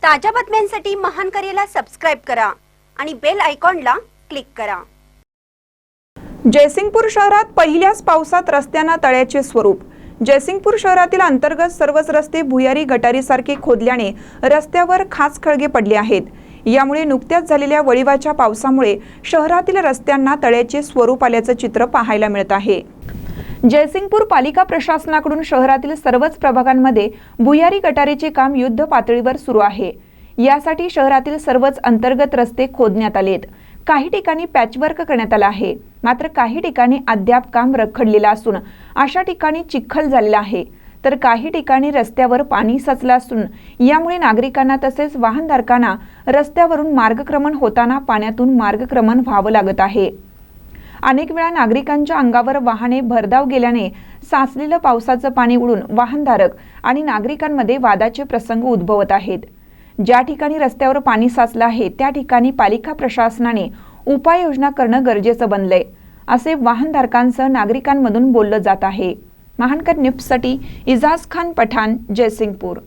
ताज्या बातम्यांसाठी महान करेला सबस्क्राइब करा आणि बेल आयकॉनला क्लिक करा। जयसिंगपूर शहरात पहिल्याच पावसात रस्त्यांना तळ्याचे स्वरूप। जयसिंगपूर शहरातील अंतर्गत सर्वच रस्ते भुयारी गटारीसारखे खोदल्याने रस्त्यावर खाच खळगे पडले आहेत। यामुळे नुकत्याच झालेल्या वळिवाच्या पावसामुळे शहरातील रस्त्यांना तळ्याचे स्वरूप आल्याचे चित्र पाहायला मिळत आहे। जयसिंगपूर पालिका प्रशासनाकडून शहरातील सर्वच प्रभागांमध्ये भुयारी गटारीचे काम युद्ध पातळीवर सुरू आहे। यासाठी शहरातील सर्वच अंतर्गत रस्ते खोदण्यात आलेत। काही ठिकाणी पॅचवर्क करण्यात आला आहे, मात्र काही ठिकाणी अद्याप काम रखडलेलं असून अशा ठिकाणी चिखल झालेला आहे, तर काही ठिकाणी रस्त्यावर पाणी साचलं असून यामुळे नागरिकांना तसेच वाहनधारकांना रस्त्यावरून मार्गक्रमण होताना पाण्यातून मार्गक्रमण व्हावं लागत आहे। अनेक वेळा नागरिकांच्या अंगावर वाहने भरधाव गेल्याने साचलेलं पावसाचं पाणी उडून वाहनधारक आणि नागरिकांमध्ये वादाचे प्रसंग उद्भवत आहेत। ज्या ठिकाणी रस्त्यावर पाणी साचलं आहे त्या ठिकाणी पालिका प्रशासनाने उपाययोजना करणं गरजेचं बनलंय, असे वाहनधारकांसह नागरिकांमधून बोललं जात आहे। महानकर न्यूजसाठी इजाज खान पठाण, जयसिंगपूर।